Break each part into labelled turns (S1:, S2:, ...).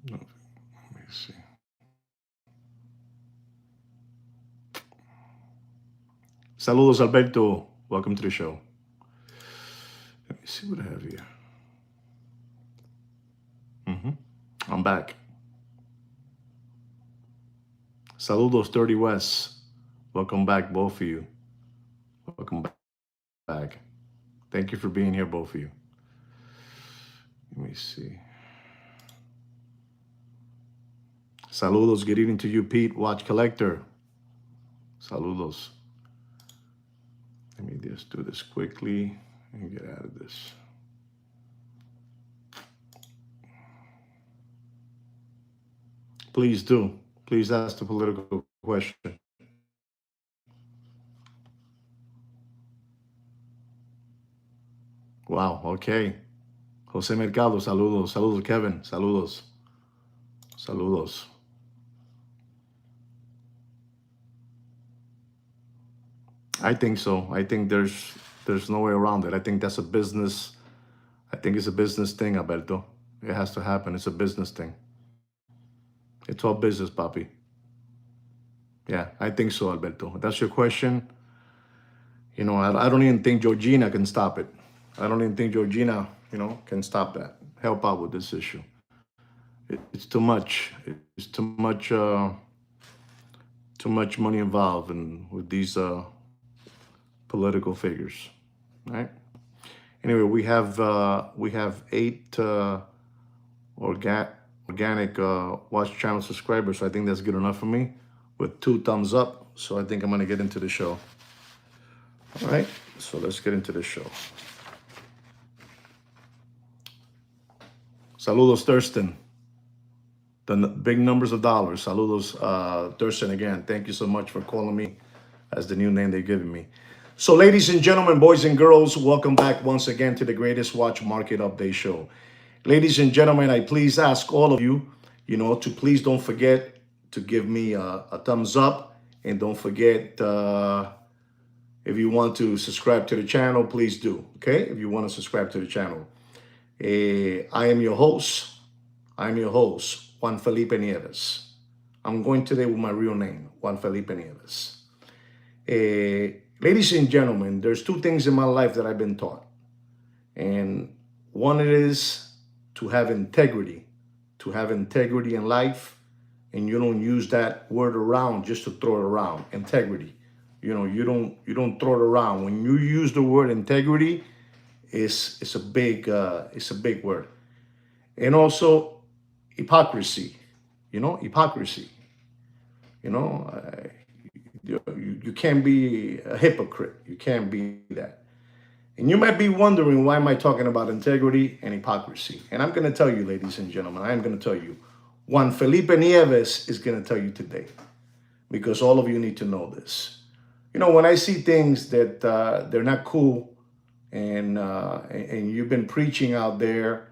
S1: No, let me see. Saludos, Alberto. Welcome to the show. Let me see what I have here. I'm back. Saludos, 30 West. Welcome back, both of you. Welcome back. Thank you for being here, both of you. Let me see. Saludos. Good evening to you, Pete. Watch Collector. Saludos. Let me just do this quickly and get out of this. Please do. Please ask the political question. Wow, okay. Jose Mercado, saludos. Saludos, Kevin. Saludos. Saludos. I think so. I think there's no way around it. I think that's a business. I think it's a business thing, Alberto. It has to happen. It's a business thing. It's all business, papi. Yeah, I think so, Alberto. If that's your question. I don't even think Georgina can stop it. I don't even think Georgina, can stop that. Help out with this issue. It's too much. It's too much money involved and with these political figures, right? Anyway, we have 8 organic watch channel subscribers. So I think that's good enough for me. With 2 thumbs up, so I think I'm gonna get into the show. All right, so let's get into the show. Saludos, Thurston. The big numbers of dollars. Saludos, Thurston, again. Thank you so much for calling me as the new name they're giving me. So, ladies and gentlemen, boys and girls, welcome back once again to the greatest watch market update show. Ladies and gentlemen, I please ask all of you, to please don't forget to give me a thumbs up. And don't forget, if you want to subscribe to the channel, please do. Okay? If you want to subscribe to the channel. I am your host. Juan Felipe Nieves. I'm going today with my real name, Juan Felipe Nieves. Ladies and gentlemen, there's 2 things in my life that I've been taught. And one is to have integrity in life. And you don't use that word around just to throw it around. Integrity. You don't throw it around. When you use the word integrity, it's a big word. And also hypocrisy. Hypocrisy. You can't be a hypocrite. You can't be that. And you might be wondering, why am I talking about integrity and hypocrisy? And I'm going to tell you, ladies and gentlemen, I am going to tell you. Juan Felipe Nieves is going to tell you today, because all of you need to know this. When I see things that they're not cool, and you've been preaching out there,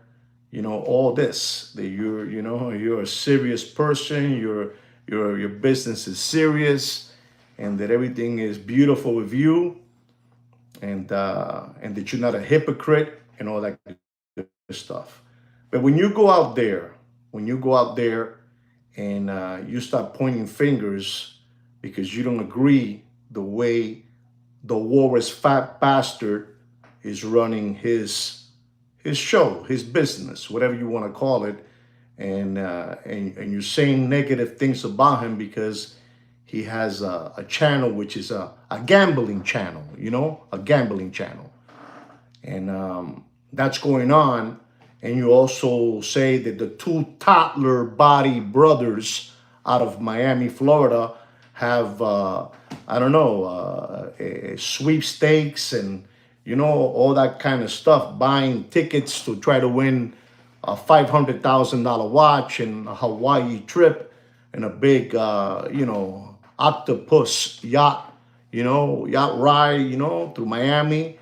S1: all this, that you're a serious person, your business is serious, and that everything is beautiful with you, and that you're not a hypocrite and all that good stuff. But when you go out there and you start pointing fingers because you don't agree the way the Walrus fat bastard is running his show, his business, whatever you want to call it, and you're saying negative things about him because he has a channel which is a gambling channel, a gambling channel, and that's going on. And you also say that the 2 toddler body brothers out of Miami, Florida, have sweepstakes and all that kind of stuff, buying tickets to try to win a $500,000 watch and a Hawaii trip and a big octopus yacht ride through Miami.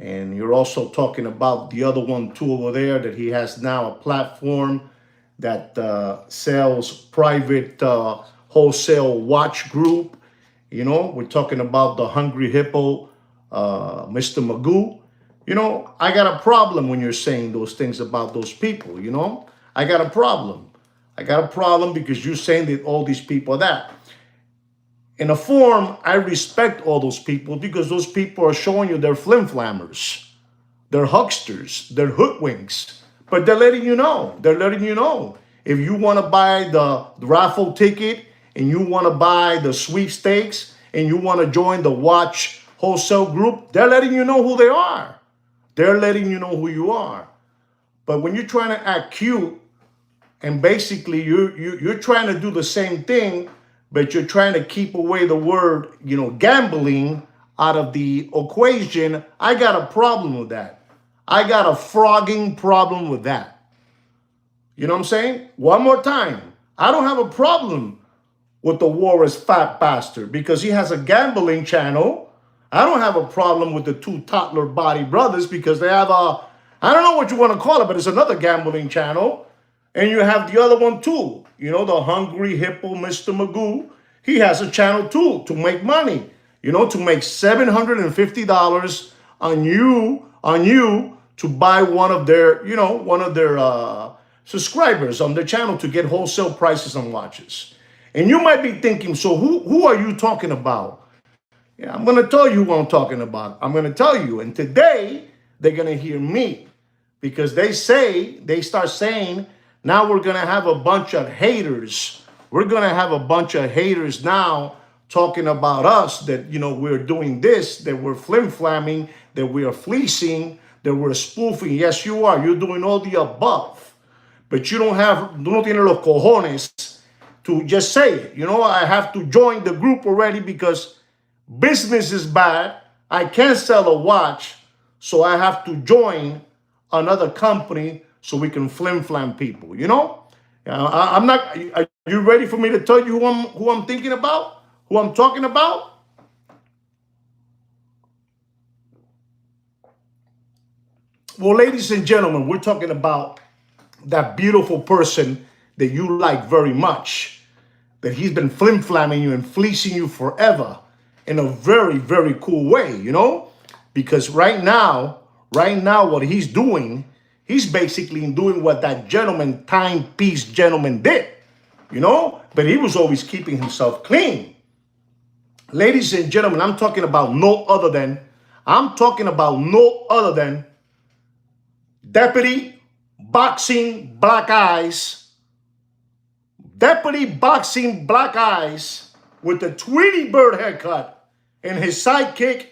S1: And you're also talking about the other one too over there, that he has now a platform that sells private wholesale watch group. We're talking about the Hungry Hippo, Mr. Magoo. I got a problem when you're saying those things about those people. I got a problem. I got a problem because you're saying that all these people are that. In a form, I respect all those people because those people are showing you they're flim-flammers, they're hucksters, they're hoodwinks. But they're letting you know. They're letting you know. If you want to buy the raffle ticket and you want to buy the sweepstakes and you want to join the watch wholesale group, they're letting you know who they are. They're letting you know who you are. But when you're trying to act cute and basically you're trying to do the same thing, but you're trying to keep away the word, gambling out of the equation, I got a problem with that. I got a frogging problem with that. You know what I'm saying? One more time. I don't have a problem with the Warriors fat bastard because he has a gambling channel. I don't have a problem with the two toddler body brothers because they have I don't know what you want to call it, but it's another gambling channel. And you have the other one too. The hungry hippo, Mr. Magoo. He has a channel too to make money. To make $750 on you to buy one of their subscribers on their channel to get wholesale prices on watches. And you might be thinking, so who are you talking about? Yeah, I'm going to tell you who I'm talking about. I'm going to tell you. And today, they're going to hear me because they start saying, now we're going to have a bunch of haters. We're going to have a bunch of haters now talking about us that, we're doing this, that we're flim-flamming, that we are fleecing, that we're spoofing. Yes, you are. You're doing all the above. But you no tiene los cojones to just say it. I have to join the group already because business is bad. I can't sell a watch, so I have to join another company so we can flim-flam people, I'm not, are you ready for me to tell you who I'm thinking about? Who I'm talking about? Well, ladies and gentlemen, we're talking about that beautiful person that you like very much, that he's been flim-flamming you and fleecing you forever in a very, very cool way, because right now, what he's doing, he's basically doing what that timepiece gentleman did, but he was always keeping himself clean. Ladies and gentlemen, I'm talking about no other than Deputy Boxing Black Eyes with the Tweety Bird haircut and his sidekick,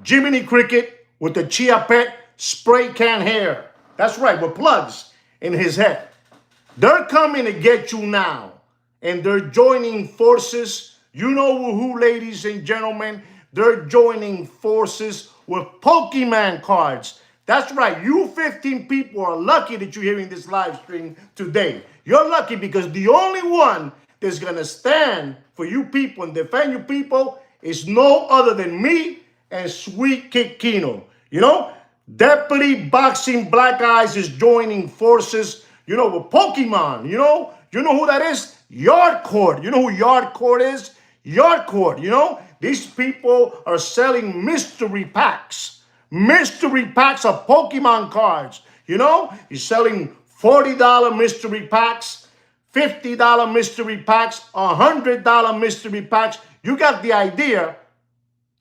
S1: Jiminy Cricket, with the Chia Pet spray can hair. That's right, with plugs in his head. They're coming to get you now. And they're joining forces. You know who, ladies and gentlemen? They're joining forces with Pokemon cards. That's right. You 15 people are lucky that you're hearing this live stream today. You're lucky because the only one that's going to stand for you people and defend you people is no other than me and Sweet Kid Kino. Deputy Boxing Black Eyes is joining forces, with Pokemon. You know who that is? Yardcord. You know who Yardcord is? Yardcord, These people are selling mystery packs. Mystery packs of Pokemon cards. He's selling $40 mystery packs, $50 mystery packs, $100 mystery packs. You got the idea.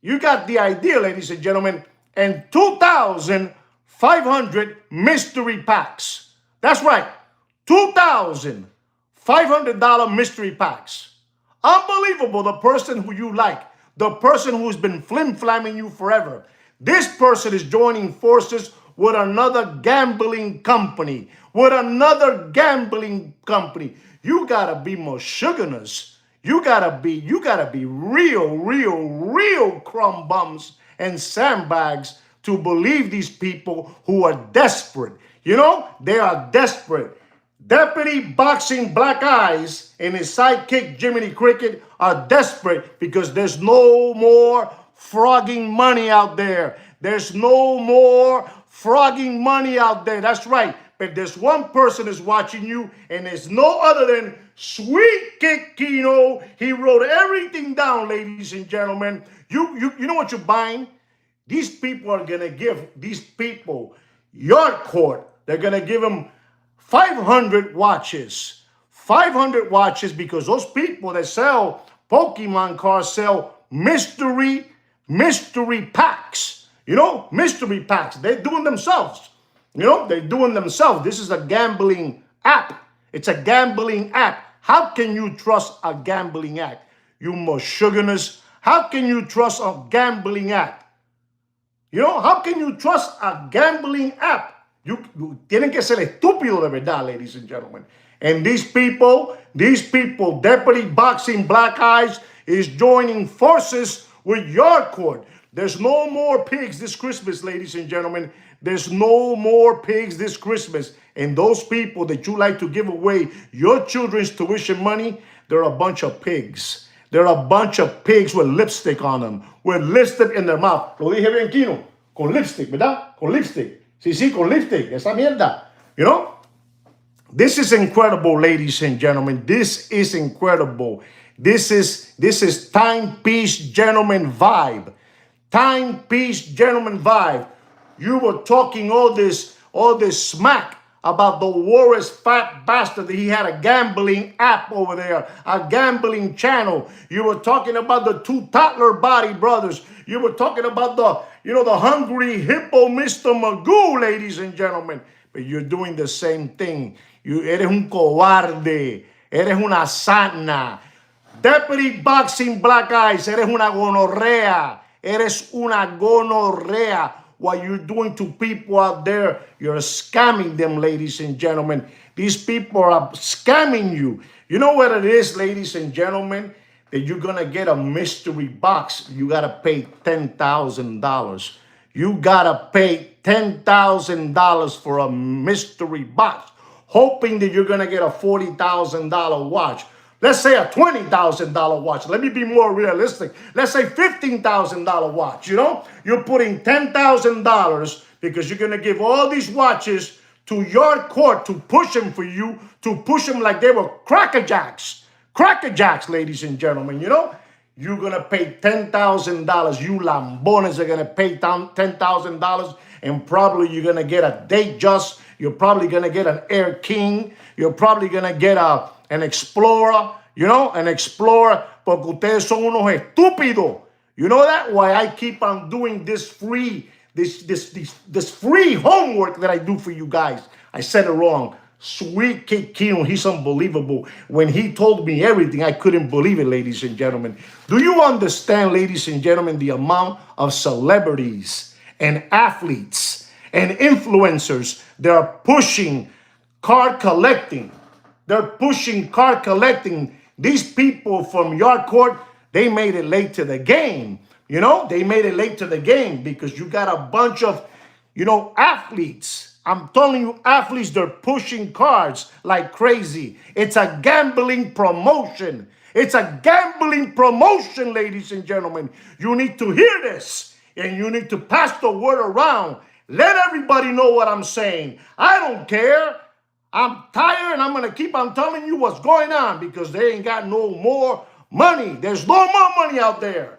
S1: Ladies and gentlemen. And 2,500 mystery packs. That's right. $2,500 mystery packs. Unbelievable. The person who you like. The person who's been flim-flamming you forever. This person is joining forces with another gambling company. You gotta be more sugarness. You gotta be real crumb bums and sandbags to believe these people who are desperate. They are desperate. Deputy Boxing Black Eyes and his sidekick Jiminy Cricket are desperate because there's no more frogging money out there. There's no more frogging money out there. That's right. But there's one person that's watching you, and there's no other than Sweet Kid Kino. He wrote everything down, ladies and gentlemen. You know what you're buying? These people are going to give these people Yardcord. They're going to give them 500 watches, 500 watches because those people that sell Pokemon cards sell mystery packs. You know, mystery packs. They're doing themselves. You know, they're doing themselves. This is a gambling app. It's a gambling app. How can you trust a gambling app? You misogynist. How can you trust a gambling app? You know, how can you trust a gambling app? You tienen que ser estúpido de verdad, ladies and gentlemen. And these people, Deputy Boxing Black Eyes is joining forces with Yard Court. There's no more pigs this Christmas, ladies and gentlemen. There's no more pigs this Christmas. And those people that you like to give away your children's tuition money, they're a bunch of pigs. They're a bunch of pigs with lipstick on them, with lipstick in their mouth. Lo dije bien, Kino. Con lipstick, ¿verdad? Con lipstick. Sí, con lipstick. Esa mierda. You know? This is incredible, ladies and gentlemen. This is incredible. This is timepiece gentleman vibe. Timepiece gentleman vibe. You were talking all this smack about the worst fat bastard that he had a gambling app over there, a gambling channel. You were talking about the two toddler body brothers. You were talking about the hungry hippo Mr. Magoo, ladies and gentlemen. But you're doing the same thing. Eres un cobarde. Eres una sana. Deputy Boxing Black Eyes, eres una gonorrea. Eres una gonorrea. What you're doing to people out there, you're scamming them, ladies and gentlemen. These people are scamming you. You know what it is, ladies and gentlemen? That you're going to get a mystery box. You got to pay $10,000. You got to pay $10,000 for a mystery box, hoping that you're going to get a $40,000 watch. Let's say a $20,000 watch. Let me be more realistic. Let's say $15,000 watch. You know, you're putting $10,000 because you're going to give all these watches to your court to push them for you, to push them like they were Cracker Jacks. Cracker Jacks, ladies and gentlemen. You know, you're going to pay $10,000. You lambones are going to pay $10,000 and probably you're going to get a Datejust. You're probably going to get an Air King. You're probably going to get an Explorer, you know, an Explorer, porque ustedes son unos estúpidos. You know that? Why I keep on doing this free homework that I do for you guys. I said it wrong. Sweet Kid Kino, he's unbelievable. When he told me everything, I couldn't believe it, ladies and gentlemen. Do you understand, ladies and gentlemen, the amount of celebrities and athletes and influencers that are pushing card collecting? They're pushing card collecting. These people from Yard Court, they made it late to the game. You know, they made it late to the game because you got a bunch of, you know, athletes. I'm telling you, athletes, they're pushing cards like crazy. It's a gambling promotion. It's a gambling promotion, ladies and gentlemen. You need to hear this and you need to pass the word around. Let everybody know what I'm saying. I don't care. I'm tired and I'm going to keep on telling you what's going on because they ain't got no more money. There's no more money out there.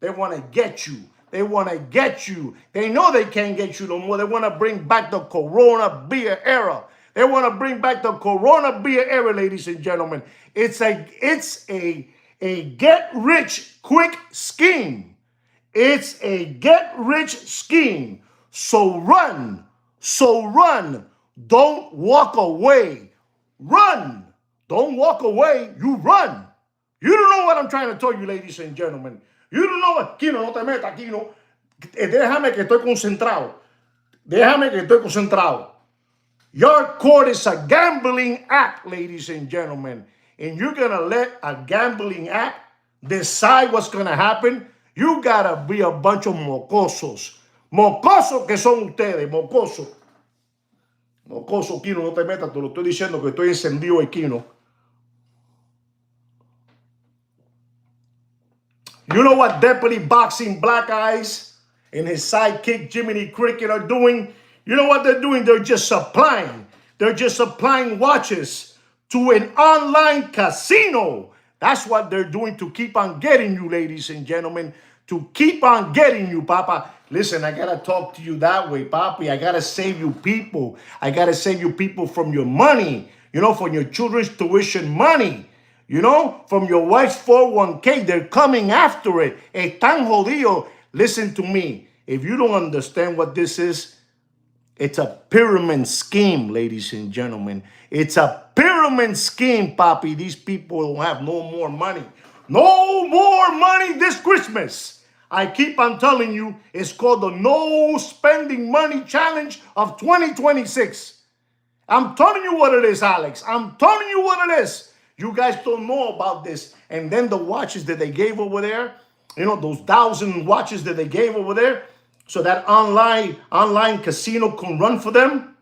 S1: They want to get you. They want to get you. They know they can't get you no more. They want to bring back the Corona beer era. They want to bring back the Corona beer era, ladies and gentlemen. It's a get rich quick scheme. It's a get rich scheme. So run. Don't walk away. Run. Don't walk away. You run. You don't know what I'm trying to tell you, ladies and gentlemen. You don't know what. Kino, no te metas, Kino. Déjame que estoy concentrado. Your court is a gambling act, ladies and gentlemen. And you're going to let a gambling act decide what's going to happen? You got to be a bunch of mocosos. Mocosos que son ustedes, mocosos. Mocoso, Kino, no te metas, te lo estoy diciendo que estoy encendido hoy, Kino. You know what Deputy Boxing Black Eyes and his sidekick Jiminy Cricket are doing? You know what they're doing? They're just supplying. They're just supplying watches to an online casino. That's what they're doing to keep on getting you, ladies and gentlemen. To keep on getting you, Papa. Listen, I got to talk to you that way, Papi. I got to save you people. I got to save you people from your money. you know, for your children's tuition money, you know, from your wife's 401k. They're coming after it. Están jodido. Listen to me. If you don't understand what this is, it's a pyramid scheme, ladies and gentlemen. It's a pyramid scheme, Papi. These people don't have no more money. No more money this Christmas. I keep on telling you, it's called the No Spending Money Challenge of 2026. I'm telling you what it is, Alex. I'm telling you what it is. You guys don't know about this. And then the watches that they gave over there, you know, those 1,000 watches that they gave over there, so that online casino can run for them.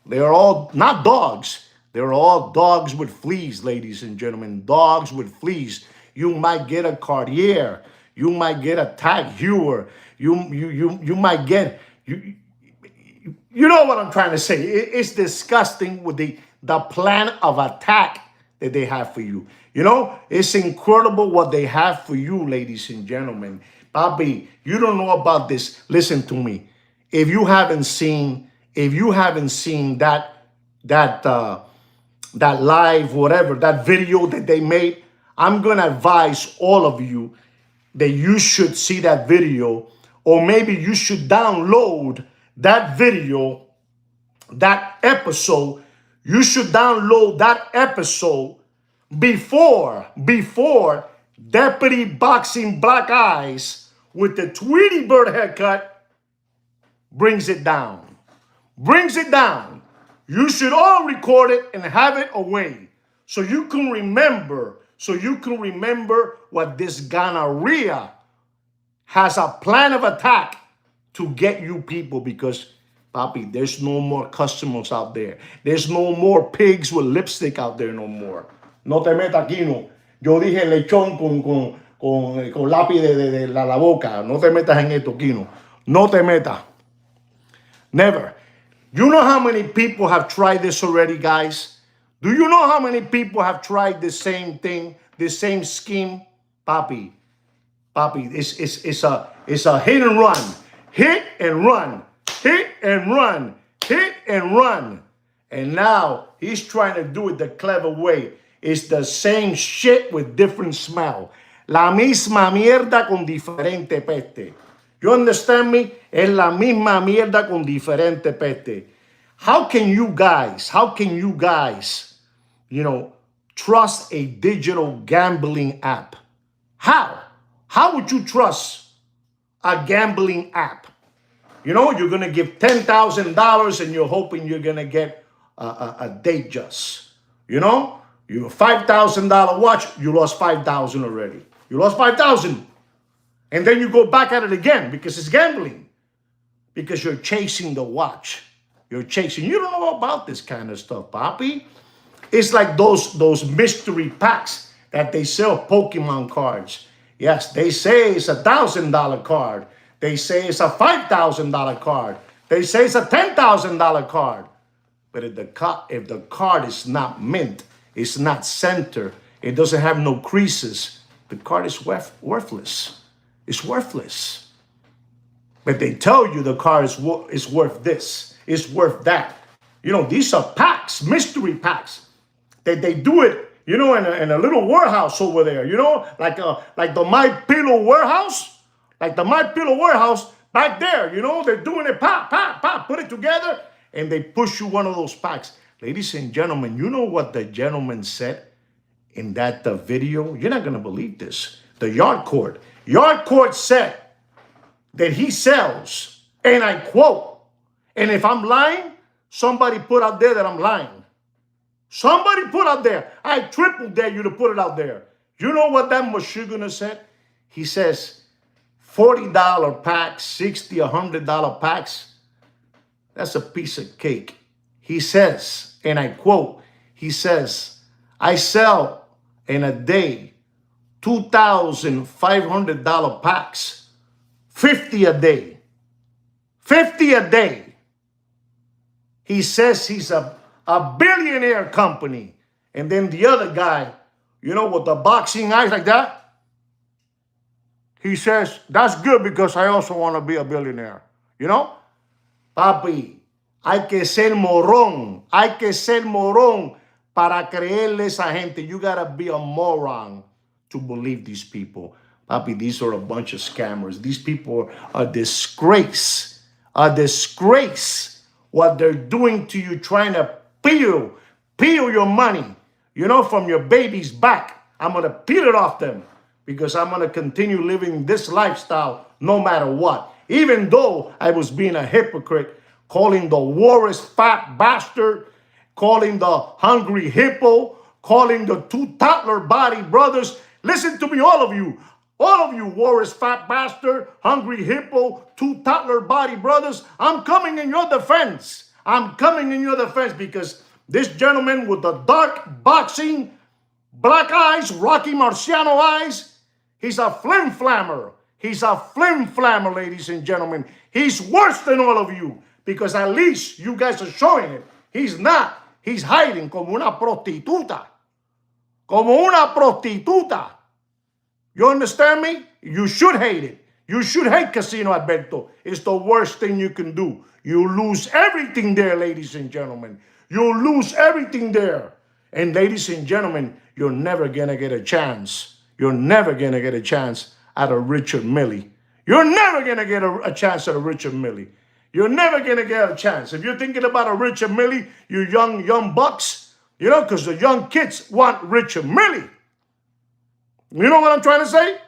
S1: They're all not dogs. They're all dogs with fleas, ladies and gentlemen. Dogs with fleas. You might get a Cartier. You might get a Tag Heuer. You might get you know what I'm trying to say. It's disgusting with the plan of attack that they have for you. You know, it's incredible what they have for you, ladies and gentlemen. Bobby, you don't know about this. Listen to me. If you haven't seen that live, whatever, that video that they made, I'm gonna advise all of you that you should see that video, or maybe you should download that video, that episode. You should download that episode before Deputy Boxing Black Eyes with the Tweety Bird haircut brings it down. Brings it down. You should all record it and have it away so you can remember, what this gonorrhea has a plan of attack to get you people, because Papi, there's no more customers out there. There's no more pigs with lipstick out there no more. No te metas aquí, no. Yo dije lechón con lápiz de la boca. No te metas en esto, Kino. No te metas. Never. You know how many people have tried this already, guys? Do you know how many people have tried the same thing, the same scheme? Papi, it's a hit and run. Hit and run. Hit and run. Hit and run. And now he's trying to do it the clever way. It's the same shit with different smell. La misma mierda con diferente peste. You understand me? Es la misma mierda con diferente peste. How can you guys, you know, trust a digital gambling app? How? How would you trust a gambling app? You know, you're going to give $10,000 and you're hoping you're going to get a date just. You know, you a $5,000 watch, you lost 5,000 already. You lost 5,000. And then you go back at it again because it's gambling. Because you're chasing the watch. You're chasing. You don't know about this kind of stuff, Papi. It's like those mystery packs that they sell Pokemon cards. Yes, they say it's $1,000 card. They say it's a $5,000 card. They say it's a $10,000 card. But if the card is not mint, it's not centered, it doesn't have no creases, the card is worthless. It's worthless. But they tell you the card is worth this, it's worth that. You know, these are packs, mystery packs. They do it, you know, in a little warehouse over there, you know, like the My Pillow warehouse, back there, you know, they're doing it, pop, put it together, and they push you one of those packs. Ladies and gentlemen, you know what the gentleman said in that video? You're not going to believe this. The Yard Court said that he sells, and I quote, and if I'm lying, somebody put out there that I'm lying. Somebody put out there. I triple dare you to put it out there. You know what that Mashugana said? He says $40 packs, $60, $100 packs. That's a piece of cake. He says, and I quote, he says, I sell in a day $2,500 packs, 50 a day. 50 a day. He says he's a billionaire company. And then the other guy, you know, with the boxing eyes like that, he says, that's good because I also want to be a billionaire. You know? Papi, Hay que ser morón. Hay que ser morón para creerle a esa gente. You gotta be a moron to believe these people. Papi, these are a bunch of scammers. These people are a disgrace. A disgrace. What they're doing to you, trying to peel your money, from your baby's back. I'm going to peel it off them because I'm going to continue living this lifestyle no matter what. Even though I was being a hypocrite, calling the worst fat bastard, calling the hungry hippo, calling the two toddler body brothers. Listen to me, all of you. All of you, worst fat bastard, hungry hippo, two toddler body brothers. I'm coming in your defense. I'm coming in your defense because this gentleman with the dark boxing, black eyes, Rocky Marciano eyes, he's a flim-flammer. He's a flim-flammer, ladies and gentlemen. He's worse than all of you because at least you guys are showing it. He's not. He's hiding como una prostituta. Como una prostituta. You understand me? You should hate it. You should hate Casino Alberto. It's the worst thing you can do. You lose everything there, ladies and gentlemen. You lose everything there. And ladies and gentlemen, you're never going to get a chance. You're never going to get a chance at a Richard Milley. You're never going to get a chance at a Richard Milley. You're never going to get a chance. If you're thinking about a Richard Milley, you young bucks, because the young kids want Richard Milley. You know what I'm trying to say?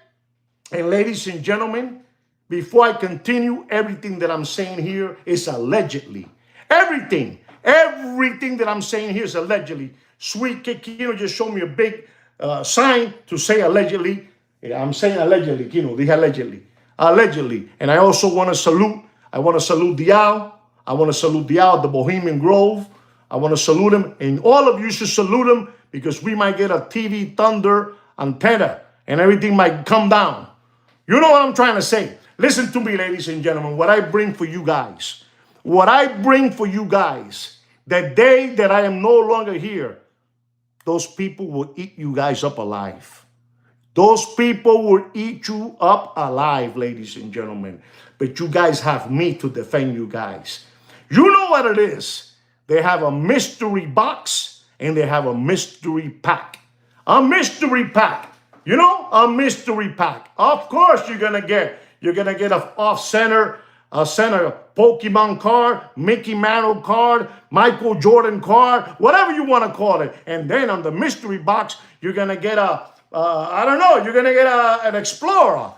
S1: And ladies and gentlemen, before I continue, everything that I'm saying here is allegedly. Everything that I'm saying here is allegedly. Sweet Kino just showed me a big sign to say allegedly. I'm saying allegedly, Kino, dije allegedly. Allegedly. And I also want to salute, Dial. I want to salute Dial at the Bohemian Grove. I want to salute him. And all of you should salute him because we might get a TV Thunder antenna and everything might come down. You know what I'm trying to say? Listen to me, ladies and gentlemen, what I bring for you guys. What I bring for you guys, the day that I am no longer here, those people will eat you guys up alive. Those people will eat you up alive, ladies and gentlemen. But you guys have me to defend you guys. You know what it is. They have a mystery box and they have a mystery pack. A mystery pack. A mystery pack. Of course you're gonna get an off-center, a center Pokemon card, Mickey Mantle card, Michael Jordan card, whatever you want to call it. And then on the mystery box, you're gonna get an Explorer,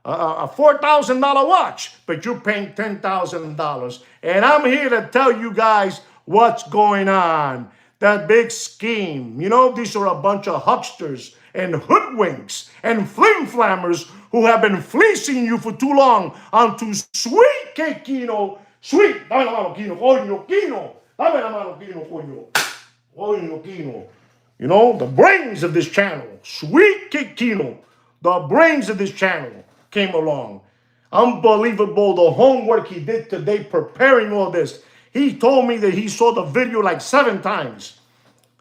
S1: a $4,000 watch, but you're paying $10,000. And I'm here to tell you guys what's going on. That big scheme. These are a bunch of hucksters and hoodwinks and flim-flammers who have been fleecing you for too long onto sweet cake, Kino. Sweet. Dame la mano, Kino. Coño, Kino. Dame la mano, Kino, coño. Coño, Kino. The brains of this channel. Sweet cake, Kino. The brains of this channel came along. Unbelievable the homework he did today preparing all this. He told me that he saw the video like 7 times.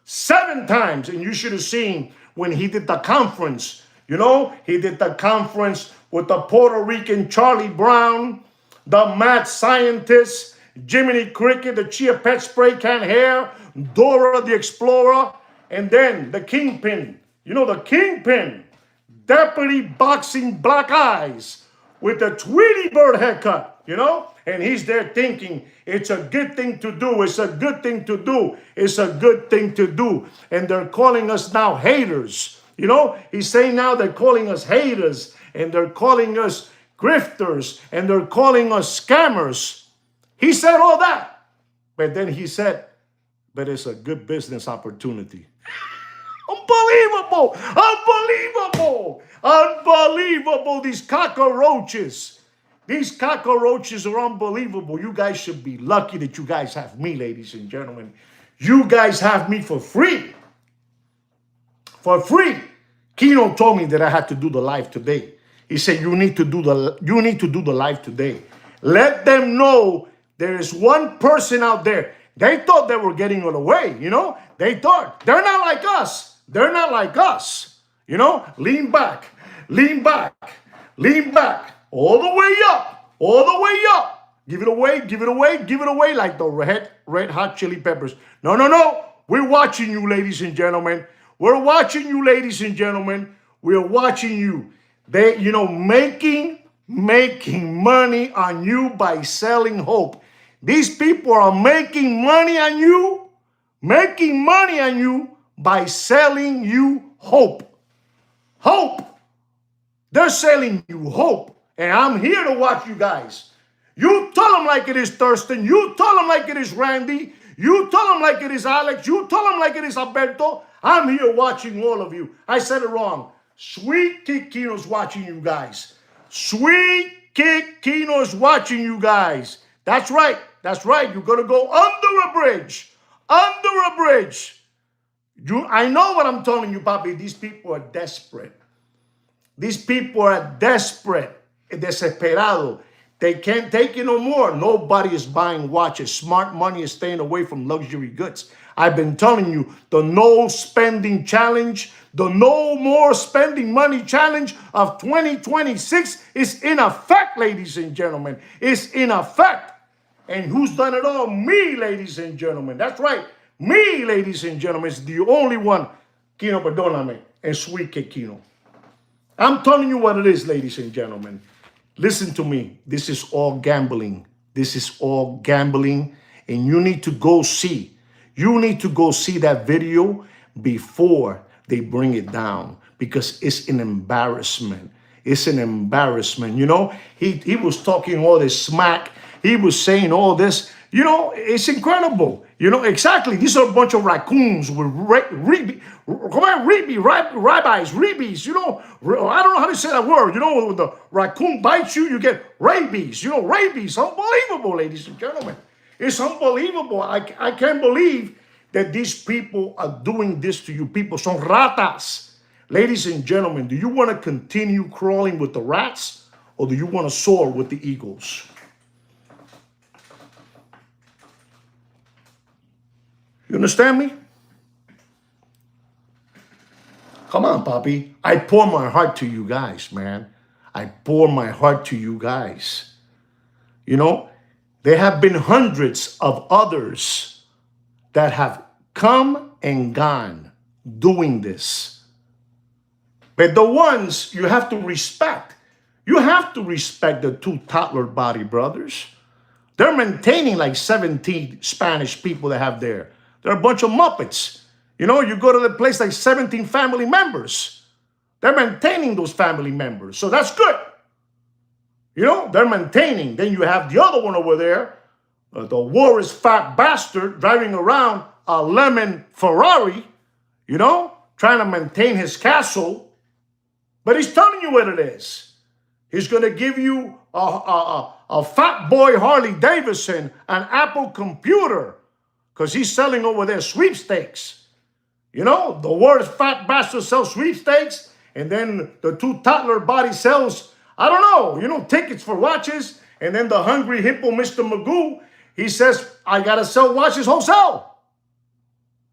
S1: 7 times. And you should have seen when he did the conference. He did the conference with the Puerto Rican Charlie Brown, the mad scientist, Jiminy Cricket, the Chia Pet Spray Can Hair, Dora the Explorer, and then the Kingpin. The Kingpin. Deputy Boxing Black Eyes with the Tweety Bird haircut, And he's there thinking, it's a good thing to do. It's a good thing to do. It's a good thing to do. And they're calling us now haters. He's saying now they're calling us haters. And they're calling us grifters. And they're calling us scammers. He said all that. But then he said, but it's a good business opportunity. Unbelievable. Unbelievable. Unbelievable. These cockroaches. These cockroaches are unbelievable. You guys should be lucky that you guys have me, ladies and gentlemen. You guys have me for free. For free. Kino told me that I had to do the live today. He said, you need to do the live today. Let them know there is one person out there. They thought they were getting it away, They thought they're not like us. They're not like us. Lean back. Lean back. Lean back. All the way up. All the way up. Give it away, give it away, give it away like the red hot chili peppers. No, no, no. We're watching you, ladies and gentlemen. We're watching you, ladies and gentlemen. We're watching you. They, making money on you by selling hope. These people are making money on you, by selling you hope. Hope. They're selling you hope. And I'm here to watch you guys. You tell them like it is Thurston. You tell them like it is Randy. You tell them like it is Alex. You tell them like it is Alberto. I'm here watching all of you. I said it wrong. Sweet Kid Kino's watching you guys. Sweet Kid Kino's watching you guys. That's right. That's right. You're going to go under a bridge. Under a bridge. I know what I'm telling you, Papi. These people are desperate. These people are desperate. Desesperado. They can't take it no more. Nobody is buying watches. Smart money is staying away from luxury goods. I've been telling you, the no spending challenge, the no more spending money challenge of 2026 is in effect, ladies and gentlemen. It's in effect. And who's done it all? Me, ladies and gentlemen. That's right. Me, ladies and gentlemen, is the only one. Kino, perdóname. And Sweet Kid Kino. I'm telling you what it is, ladies and gentlemen. Listen to me. This is all gambling. This is all gambling. And you need to go see. You need to go see that video before they bring it down. Because it's an embarrassment. It's an embarrassment. He was talking all this smack. He was saying all this. It's incredible. Exactly. These are a bunch of raccoons with rabies. I don't know how to say that word. When the raccoon bites you, you get rabies. Rabies. Unbelievable, ladies and gentlemen. It's unbelievable. I can't believe that these people are doing this to you. People son ratas. Ladies and gentlemen, do you want to continue crawling with the rats, or do you want to soar with the eagles? You understand me? Come on, Papi. I pour my heart to you guys, man. I pour my heart to you guys. There have been hundreds of others that have come and gone doing this. But the ones you have to respect, the two toddler body brothers. They're maintaining like 17 Spanish people they have there. They're a bunch of Muppets. You go to the place like 17 family members. They're maintaining those family members. So that's good. They're maintaining. Then you have the other one over there, the worst fat bastard driving around a lemon Ferrari, trying to maintain his castle. But he's telling you what it is. He's going to give you a fat boy Harley Davidson, an Apple computer, because he's selling over there sweepstakes. The worst fat bastard sells sweepstakes, and then the two toddler body sells, I don't know, tickets for watches. And then the hungry hippo, Mr. Magoo, he says, I got to sell watches wholesale.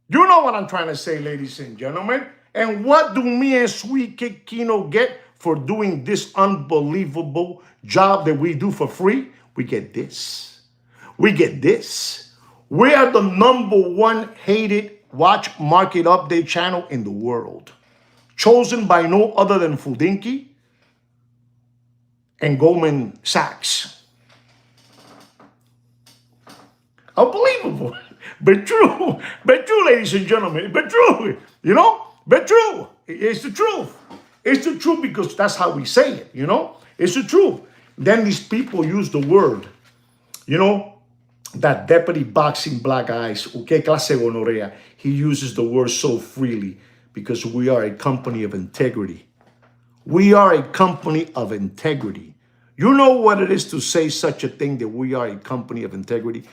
S1: You know what I'm trying to say, ladies and gentlemen. And what do me and Sweet Kid Kino get for doing this unbelievable job that we do for free? We get this. We get this. We are the #1 hated watch market update channel in the world. Chosen by no other than Fudinki and Goldman Sachs. Unbelievable. But true, ladies and gentlemen. But true, but true. It's the truth. It's the truth because that's how we say it, It's the truth. Then these people use the word, that deputy boxing black eyes, que clase gonorrea. He uses the word so freely because we are a company of integrity. We are a company of integrity. You know what it is to say such a thing, that we are a company of integrity?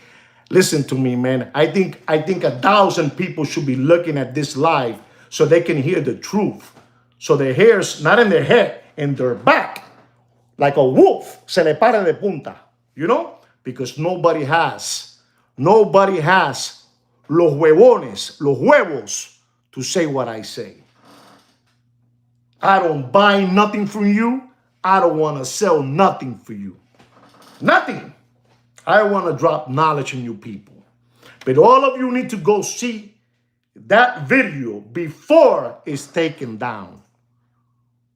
S1: Listen to me, man. I think 1,000 people should be looking at this live so they can hear the truth. So their hair's not in their head, in their back, like a wolf, se le para de punta, Because nobody has los huevos to say what I say. I don't buy nothing from you. I don't want to sell nothing for you. Nothing. I want to drop knowledge in you people. But all of you need to go see that video before it's taken down.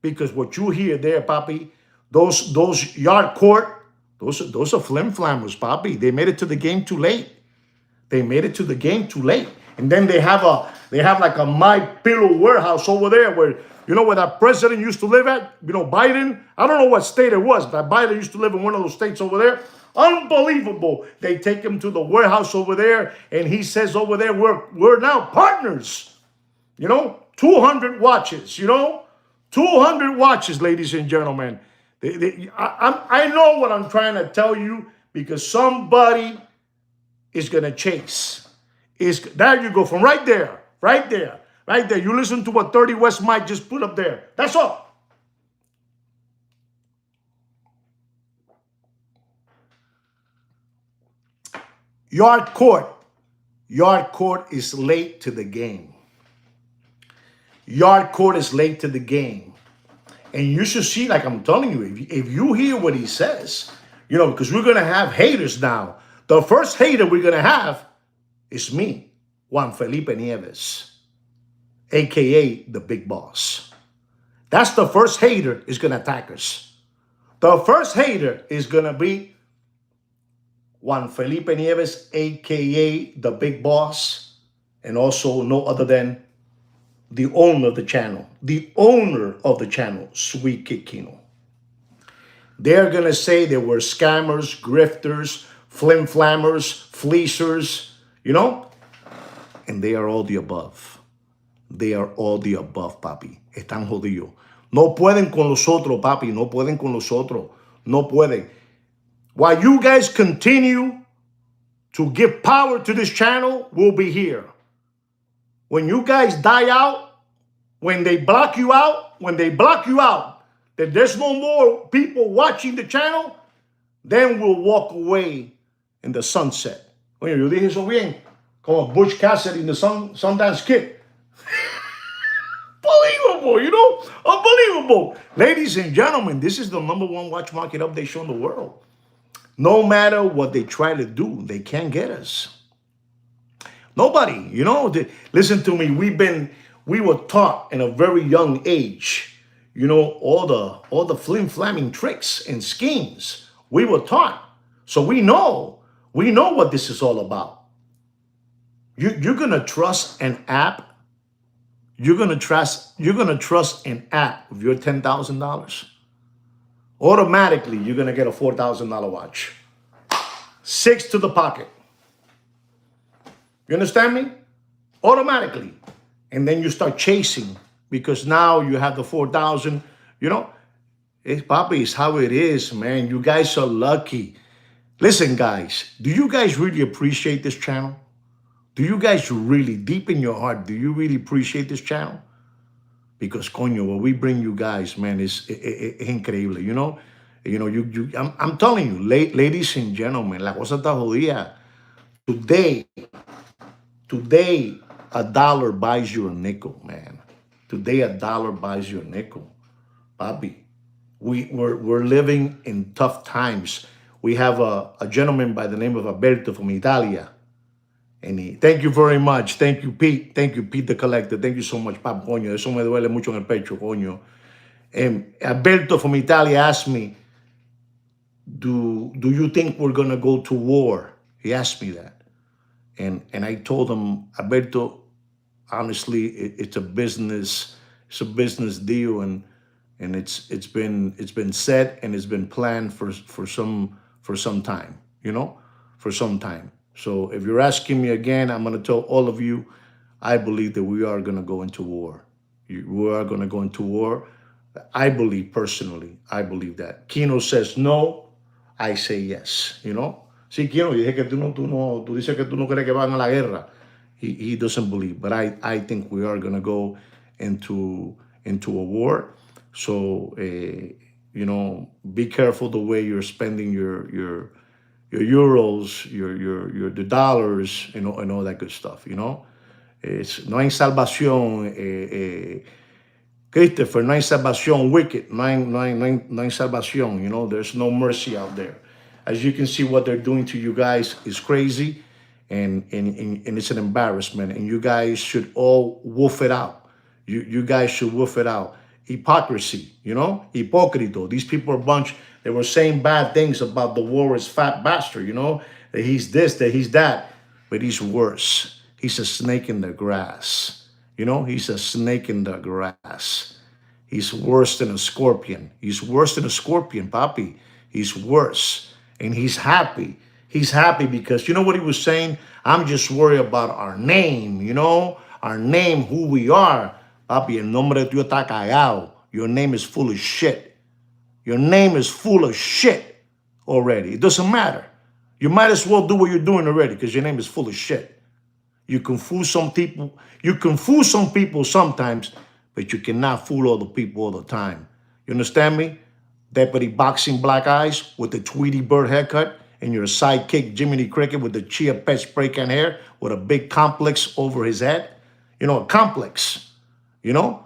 S1: Because what you hear there, Papi, those yard court, those are flim flammers, Papi. They made it to the game too late. They made it to the game too late. And then they have like a My Pillow warehouse over there where, you know, where that president used to live at, you know, Biden. I don't know what state it was, but Biden used to live in one of those states over there. Unbelievable. They take him to the warehouse over there, and he says over there, we're now partners. You know, 200 watches, you know, 200 watches, ladies and gentlemen. I know what I'm trying to tell you because somebody is going to chase. There you go, from right there, right there, right there. You listen to what 30 West Mike just put up there. That's all. Yard court is late to the game. Yard court is late to the game. And you should see, like I'm telling you, if you hear what he says, you know, because we're going to have haters now. The first hater we're going to have is me, Juan Felipe Nieves, a.k.a. the big boss. That's the first hater is going to attack us. The first hater is going to be Juan Felipe Nieves, a.k.a. the big boss, and also no other than the owner of the channel. The owner of the channel, Sweet Kid Kino. They're going to say they were scammers, grifters, flim-flammers, fleecers, you know? And they are all the above. They are all the above, papi. Están jodidos. No pueden con los otros, papi. No pueden con los otros. No pueden. While you guys continue to give power to this channel, we'll be here. When you guys die out, when they block you out, that there's no more people watching the channel, then we'll walk away in the sunset. Oye, yo dije eso bien. Como Butch Cassidy in the Sundance Kid. Unbelievable, you know? Unbelievable. Ladies and gentlemen, this is the #1 watch market update show in the world. No matter what they try to do, they can't get us. Nobody, you know, listen to me. We were taught in a very young age, you know, all the flim-flamming tricks and schemes. We were taught. So we know what this is all about. You're gonna trust an app. You're gonna trust an app with your $10,000. Automatically, you're gonna get a $4,000 watch. 6 to the pocket. You understand me? Automatically. And then you start chasing because now you have the 4,000, you know? Papi, it's how it is, man. You guys are lucky. Listen, guys, do you guys really appreciate this channel? Do you guys really, deep in your heart, do you really appreciate this channel? Because, coño, what we bring you guys, man, is increíble, you know? You know, I'm telling you, ladies and gentlemen, la cosa está jodida. Today, a dollar buys you a nickel, man. Today, a dollar buys you a nickel. Bobby, we're living in tough times. We have a gentleman by the name of Alberto from Italia. And thank you very much. Thank you, Pete. Thank you, Pete the Collector. Thank you so much, Pap, coño. Eso me duele mucho en el pecho, coño. Alberto from Italia asked me, do you think we're going to go to war? He asked me that. And I told him, Alberto, honestly, it's a business deal, and it's been set and it's been planned for some time, you know, for some time. So if you're asking me again, I'm going to tell all of you, I believe that we are going to go into war. We are going to go into war. I believe personally, I believe that. Kino says no, I say yes, you know. Sí, Kino, yo dije que tú dices que tú no crees que van a la guerra. He doesn't believe, but I think we are going to go into a war. So, you know, be careful the way you're spending your euros, the dollars, you know, and all that good stuff, you know. No hay salvación, Christopher, no hay salvación, wicked, no hay salvación, you know, there's no mercy out there. As you can see, what they're doing to you guys is crazy, and it's an embarrassment. And you guys should all wolf it out. You guys should wolf it out. Hypocrisy, hypocrito. These people are a bunch. They were saying bad things about the Warriors fat bastard, that he's this, that he's that, but he's worse. He's a snake in the grass. He's a snake in the grass. He's worse than a scorpion. He's worse than a scorpion, papi. He's worse. And he's happy. He's happy because you know what he was saying? I'm just worried about our name, our name, who we are. Papi, el nombre de Dios está cagado. Your name is full of shit. Your name is full of shit already. It doesn't matter. You might as well do what you're doing already because your name is full of shit. You can fool some people. You can fool some people sometimes, but you cannot fool all the people all the time. You understand me? Deputy Boxing Black Eyes with the Tweety Bird haircut, and your sidekick Jiminy Cricket with the Chia Pet spray can hair with a big complex over his head. A complex. You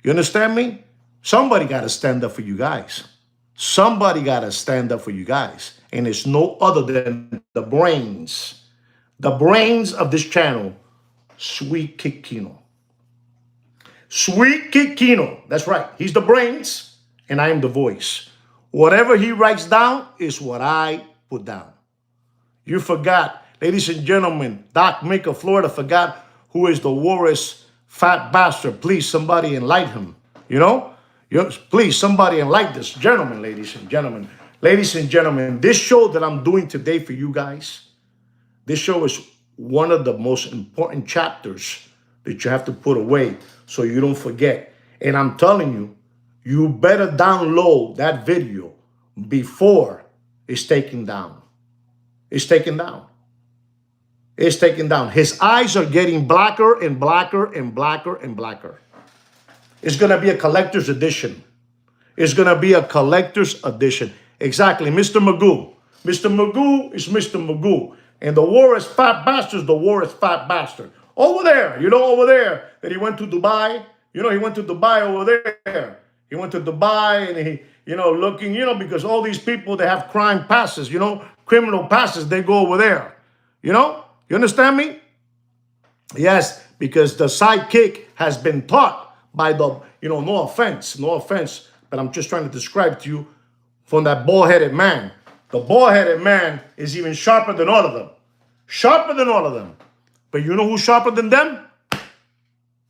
S1: understand me? Somebody got to stand up for you guys. Somebody got to stand up for you guys. And it's no other than the brains of this channel, Sweet Kid Kino. Sweet Kid Kino. That's right. He's the brains, and I am the voice. Whatever he writes down is what I put down. You forgot, ladies and gentlemen, Doc Mick of Florida forgot who is the Warriors fat bastard. Please, somebody enlighten him. Please, somebody enlighten this gentleman, ladies and gentlemen. Ladies and gentlemen, this show that I'm doing today for you guys, this show is one of the most important chapters that you have to put away so you don't forget. And I'm telling you, you better download that video before it's taken down. It's taken down. It's taken down. His eyes are getting blacker and blacker and blacker and blacker. It's going to be a collector's edition. It's going to be a collector's edition. Exactly. Mr. Magoo. Mr. Magoo is Mr. Magoo. And the Warriors fat bastard is the Warriors fat bastard. Over there. Over there that he went to Dubai. He went to Dubai over there. He went to Dubai and he, looking, because all these people, they have crime passes, criminal passes, they go over there. You understand me? Yes, because the sidekick has been taught by the, no offense, but I'm just trying to describe to you from that bald-headed man. The bald-headed man is even sharper than all of them. Sharper than all of them. But you know who's sharper than them?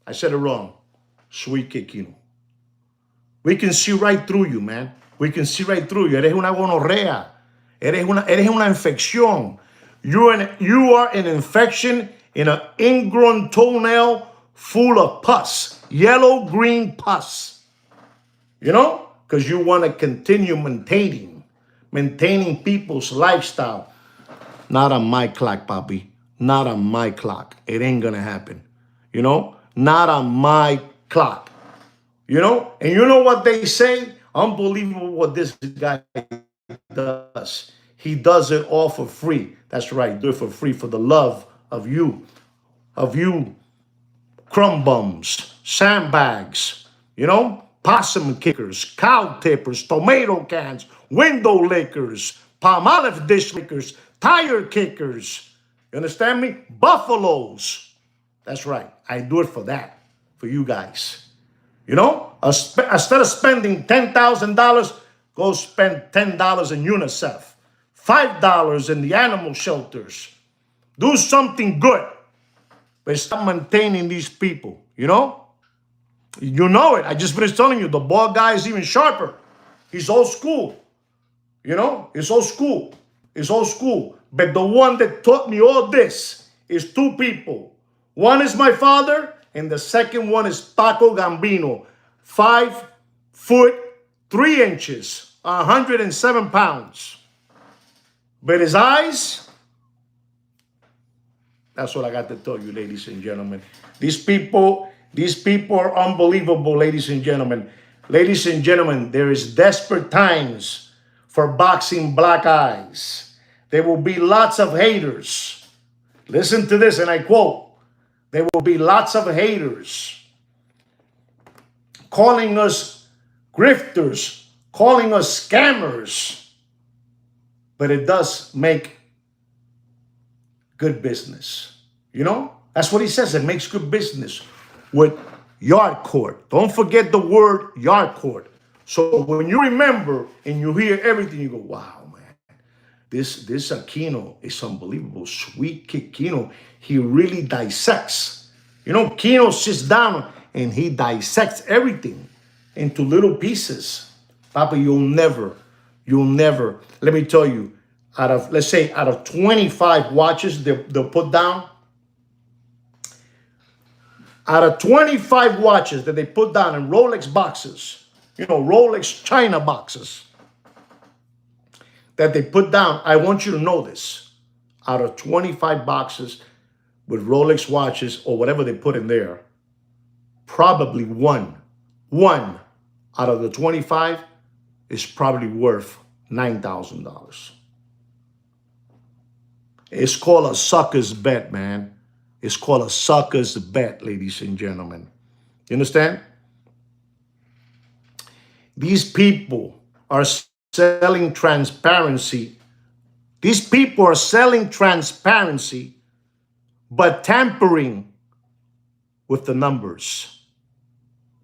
S1: I said it wrong. Sweet Kid Kino. We can see right through you, man. We can see right through you. Eres una gonorrea. Eres una infección. You are an infection in an ingrown toenail full of pus. Yellow-green pus. Because you want to continue maintaining people's lifestyle. Not on my clock, papi. Not on my clock. It ain't going to happen. Not on my clock. And you know what they say? Unbelievable what this guy does. He does it all for free. That's right. Do it for free for the love of you crumb bums, sandbags, possum kickers, cow tippers, tomato cans, window lickers, palm olive dish lickers, tire kickers. You understand me? Buffaloes. That's right. I do it for that, for you guys. Instead of spending $10,000, go spend $10 in UNICEF, $5 in the animal shelters. Do something good. But stop maintaining these people, You know it. I just finished telling you, the bald guy is even sharper. He's old school. It's old school. It's old school. But the one that taught me all this is two people. One is my father, and the second one is Paco Gambino. 5 foot 3 inches, 107 pounds. But his eyes, that's what I got to tell you, ladies and gentlemen. These people are unbelievable, ladies and gentlemen. Ladies and gentlemen, there is desperate times for Boxing Black Eyes. There will be lots of haters. Listen to this, and I quote, there will be lots of haters calling us grifters, calling us scammers. but it does make good business. You know, that's what he says. It makes good business with yard court. Don't forget the word yard court. So when you remember and you hear everything, you go, wow, man, this Aquino is unbelievable. Sweet Kino. He really dissects. You know, Kino sits down and he dissects everything into little pieces. Papa, you'll never, let me tell you, let's say out of 25 watches they'll put down, out of 25 watches that they put down in Rolex boxes, you know, Rolex China boxes that they put down, I want you to know this. Out of 25 boxes with Rolex watches or whatever they put in there, probably one out of the 25 is probably worth $9,000. It's called a sucker's bet, man. It's called a sucker's bet, ladies and gentlemen. You understand? These people are selling transparency. These people are selling transparency, but tampering with the numbers.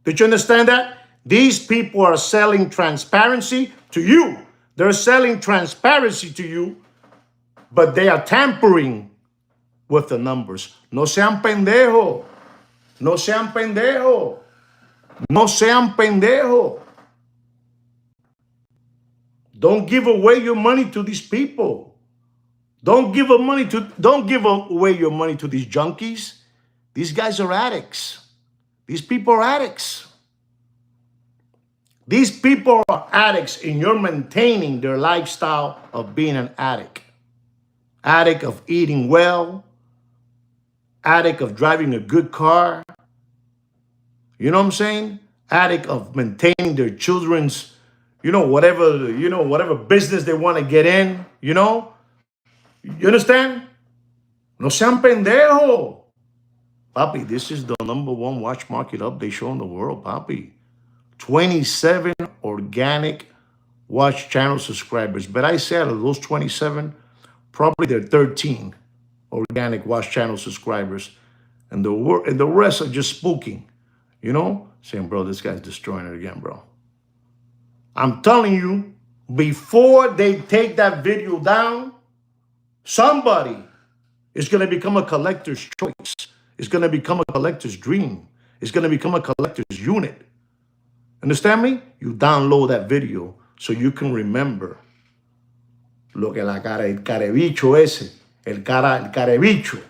S1: Did you understand that? These people are selling transparency to you. They're selling transparency to you, but they are tampering with the numbers. No sean pendejo. No sean pendejo. No sean pendejo. Don't give away your money to these people. Don't give away your money to these junkies. These guys are addicts. These people are addicts. These people are addicts, and you're maintaining their lifestyle of being an addict. Addict of eating well. Addict of driving a good car. You know what I'm saying? Addict of maintaining their children's, whatever business they want to get in, you know? You understand? No sean pendejo. Papi, this is the #1 watch market update show in the world, papi. 27 organic watch channel subscribers. But I said of those 27, probably there are 13 organic watch channel subscribers. And the rest are just spooking, you know? Saying, bro, this guy's destroying it again, bro. I'm telling you, before they take that video down, somebody is going to become a collector's choice. It's going to become a collector's dream. It's going to become a collector's unit. Understand me? You download that video so you can remember lo que el carebicho ese, el carebicho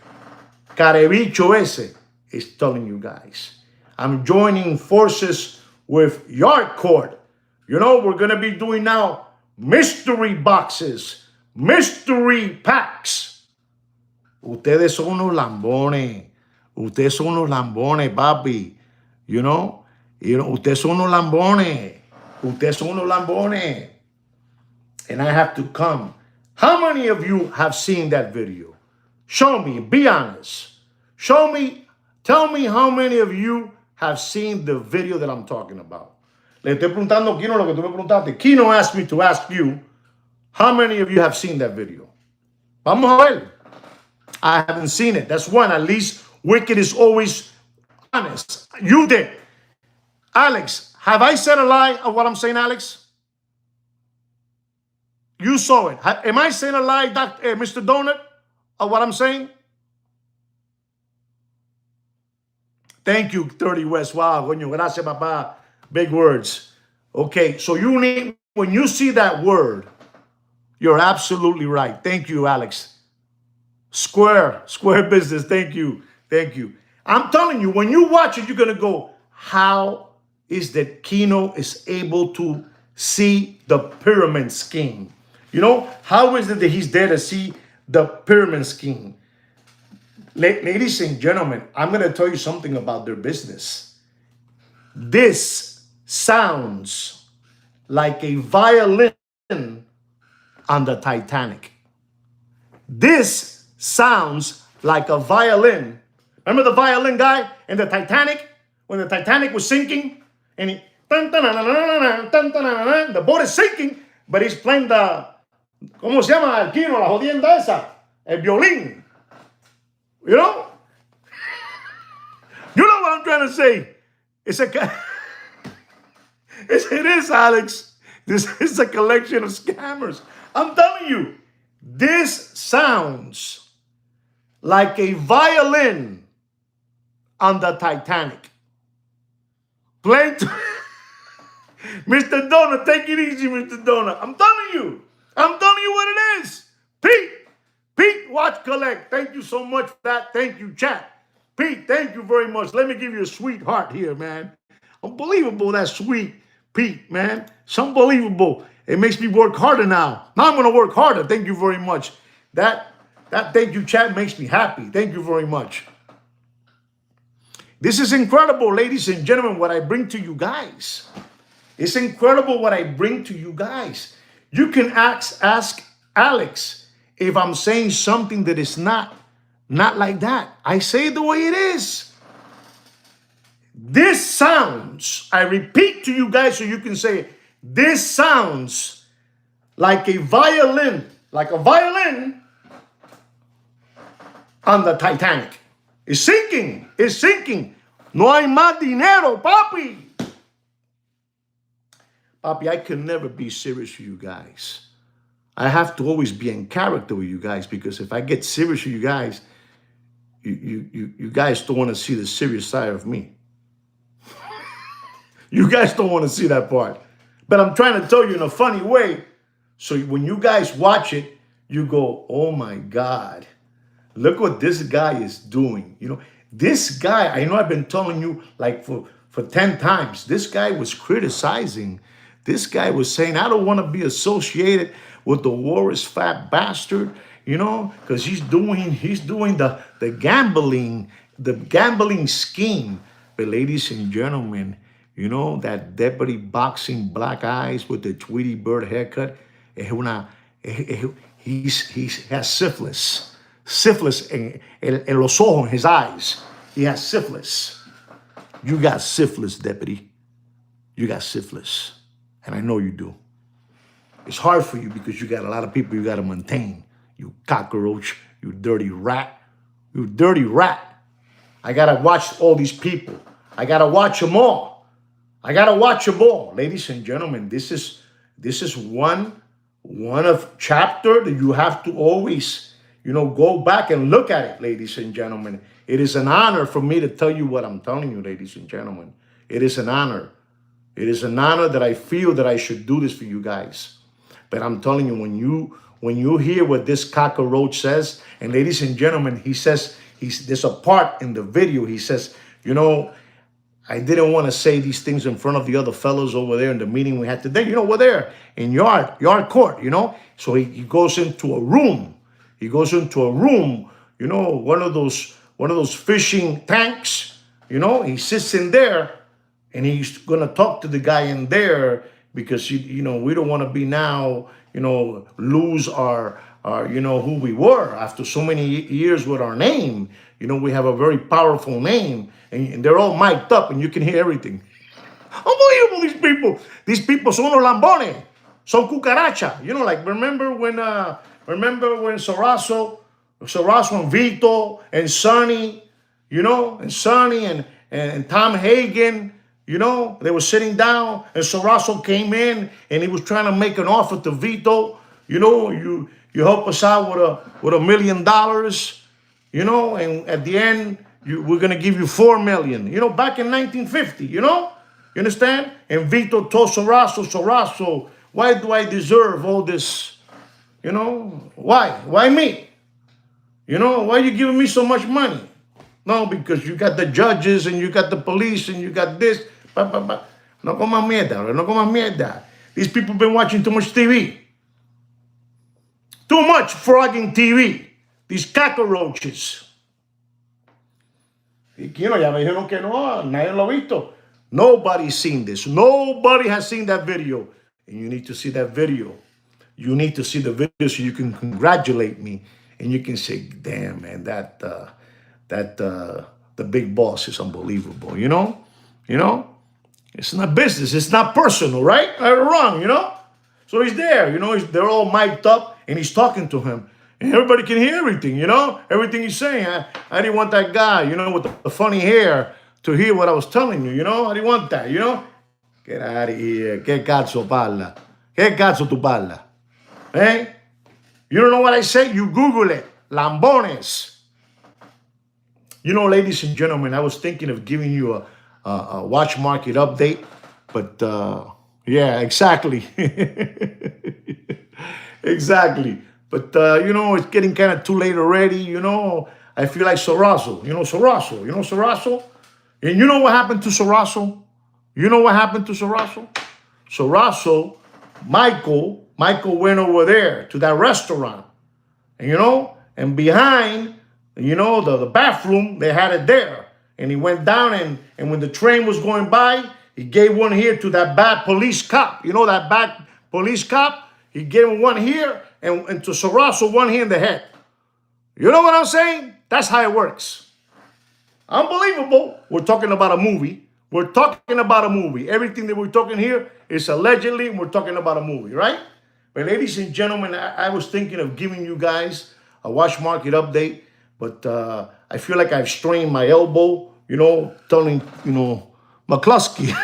S1: ese is telling you guys. I'm joining forces with Yard Court. You know, we're going to be doing now mystery boxes, mystery packs. Ustedes son unos lambones. Ustedes son unos lambones, papi. You know, ustedes son unos lambones. Ustedes son unos lambones. And I have to come. How many of you have seen that video? Show me, be honest. Show me, tell me how many of you have seen the video that I'm talking about. Le estoy preguntando a Kino lo que tú me preguntaste. Kino asked me to ask you, how many of you have seen that video? Vamos a ver. I haven't seen it. That's one. At least Wicked is always honest. You did. Alex, have I said a lie of what I'm saying, Alex? You saw it. Am I saying a lie, Mr. Donut, of what I'm saying? Thank you, 30 West. Wow, coño, gracias, papá. Big words. Okay, so you need, when you see that word, you're absolutely right. Thank you, Alex. Square business. Thank you. Thank you. I'm telling you, when you watch it, you're going to go, how is that Kino is able to see the pyramid scheme? You know, how is it that he's there to see the pyramid scheme? Ladies and gentlemen, I'm going to tell you something about their business. This sounds like a violin on the Titanic. This sounds like a violin. Remember the violin guy in the Titanic? When the Titanic was sinking? And the boat is sinking, but he's playing the ¿Cómo se llama el Kino, la jodienda esa? El violín. You know? You know what I'm trying to say? It's a, it is, Alex. This is a collection of scammers. I'm telling you, this sounds like a violin on the Titanic. Playing to Mr. Donut, take it easy, Mr. Donut. I'm telling you what it is. Pete, watch collect. Thank you so much for that. Thank you, chat. Pete, thank you very much. Let me give you a sweetheart here, man. Unbelievable, that sweet Pete, man. It's unbelievable. It makes me work harder now. Now I'm going to work harder. Thank you very much. That thank you, chat, makes me happy. Thank you very much. This is incredible, ladies and gentlemen, what I bring to you guys. It's incredible what I bring to you guys. You can ask Alex if I'm saying something that is not like that. I say it the way it is. This sounds, I repeat to you guys so you can say it, this sounds like a violin on the Titanic. It's sinking. It's sinking. No hay más dinero, papi. Papi, I can never be serious with you guys. I have to always be in character with you guys, because if I get serious with you guys, you guys don't want to see the serious side of me. You guys don't want to see that part. But I'm trying to tell you in a funny way. So when you guys watch it, you go, oh my God, look what this guy is doing. You know, this guy, I know I've been telling you like for 10 times, this guy was criticizing. This guy was saying, I don't want to be associated with the Warris fat bastard, you know, because he's doing the gambling scheme. But ladies and gentlemen, you know, that deputy boxing black eyes with the Tweety Bird haircut, he has syphilis. Syphilis en los ojos, in his eyes. He has syphilis. You got syphilis, deputy. You got syphilis. And I know you do. It's hard for you because you got a lot of people you got to maintain. You cockroach, you dirty rat. You dirty rat. I got to watch all these people. I got to watch them all. I got to watch them all. Ladies and gentlemen, this is one of chapter that you have to always, you know, go back and look at it, ladies and gentlemen. It is an honor for me to tell you what I'm telling you, ladies and gentlemen. It is an honor. It is an honor that I feel that I should do this for you guys. But I'm telling you, when you hear what this cockroach says, and ladies and gentlemen, he says, there's a part in the video, he says, you know, I didn't want to say these things in front of the other fellows over there in the meeting we had today. You know, we're there in yard court, you know. So he goes into a room. He goes into a room, you know, one of those fishing tanks, you know. He sits in there and he's going to talk to the guy in there because, you know, we don't want to be now, you know, lose our you know, who we were after so many years with our name. You know, we have a very powerful name, and they're all mic'd up, and you can hear everything. Unbelievable, these people. These people son unos lambones. Son cucaracha. You know, like, remember when Soraso and Vito and Sonny, you know, and Sonny and Tom Hagen, you know, they were sitting down, and Soraso came in, and he was trying to make an offer to Vito. You know, you help us out with $1 million, you know, and at the end, we're going to give you $4 million. You know, back in 1950, you know? You understand? And Vito told Soraso, why do I deserve all this? You know, why? Why me? You know, why are you giving me so much money? No, because you got the judges and you got the police and you got this. No comas mierda, no comas mierda. These people been watching too much TV. Too much frogging TV. These cockroaches. You know, ya me dijeron que no, nadie lo ha visto. Nobody's seen this. Nobody has seen that video. And you need to see that video. You need to see the video so you can congratulate me. And you can say, damn, man, the big boss is unbelievable, you know? You know? It's not business. It's not personal, right? Right or wrong, you know? So he's there, they're all mic'd up and he's talking to him. And everybody can hear everything, everything he's saying. I didn't want that guy, with the funny hair to hear what I was telling you, I didn't want that, Get out of here. Que cazzo parla? Que cazzo tu parla? Eh? You don't know what I say? You Google it. Lambones. Ladies and gentlemen, I was thinking of giving you a watch market update, but yeah, exactly. Exactly. But, it's getting kind of too late already. I feel like Sorazo. Sorazo. Sorazo? And you know what happened to Sorazo? You know what happened to Sorazo? Sorazo, Michael went over there to that restaurant. And behind, the bathroom, they had it there. And he went down and when the train was going by, he gave one here to that bad police cop. That bad police cop? He gave him one here and to Sorazo one here in the head. You know what I'm saying? That's how it works. Unbelievable. We're talking about a movie. We're talking about a movie. Everything that we're talking here is allegedly, and we're talking about a movie, right? But ladies and gentlemen, I was thinking of giving you guys a watch market update, but I feel like I've strained my elbow, telling, McCluskey.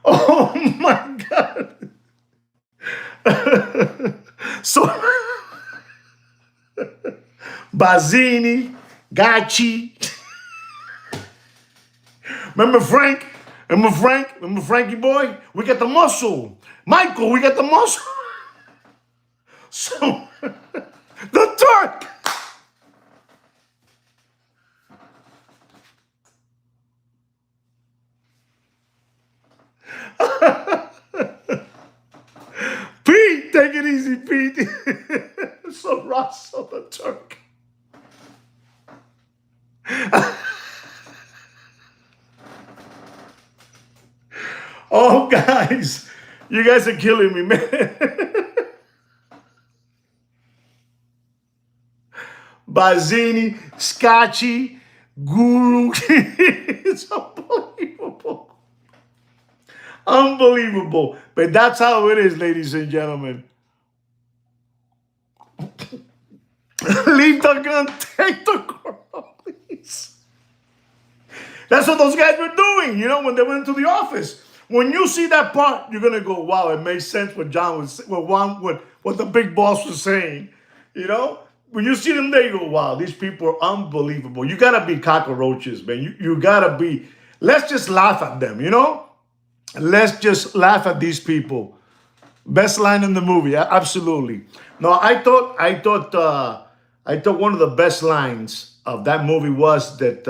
S1: Oh my God. So, Bazzini, Gacci. Remember Frank? Remember Frankie boy? We got the muscle. Michael, we got the muscle. So, the Turk. Pete, take it easy, Pete. So Russell the Turk. Oh, guys, you guys are killing me, man. Bazzini, Scotchy, Guru. It's unbelievable. Unbelievable. But that's how it is, ladies and gentlemen. Leave the gun, take the girl, please. That's what those guys were doing, when they went to the office. When you see that part, you're gonna go, "Wow, it makes sense what John was, what the big boss was saying." When you see them there, you go, "Wow, these people are unbelievable." You gotta be cockroaches, man. You gotta be. Let's just laugh at them, Let's just laugh at these people. Best line in the movie, absolutely. No, I thought one of the best lines of that movie was that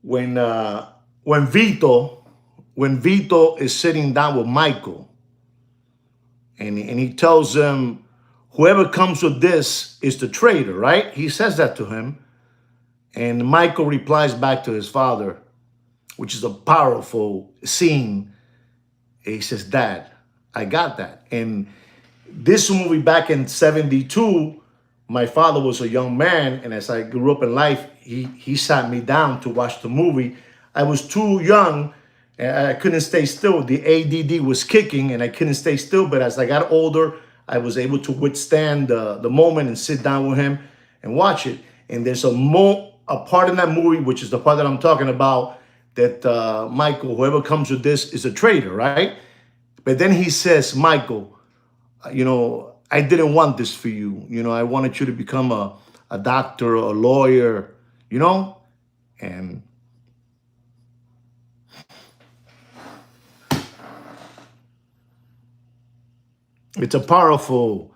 S1: when Vito is sitting down with Michael, and he tells him, "Whoever comes with this is the traitor," right? He says that to him, and Michael replies back to his father, which is a powerful scene. He says, "Dad, I got that." And this movie back in 72, my father was a young man, and as I grew up in life, he sat me down to watch the movie. I was too young, and I couldn't stay still. The ADD was kicking, and I couldn't stay still. But as I got older, I was able to withstand the moment and sit down with him and watch it. And there's a part in that movie, which is the part that I'm talking about, that Michael, whoever comes with this is a traitor, right? But then he says, "Michael, I didn't want this for you. I wanted you to become a doctor, a lawyer, and it's a powerful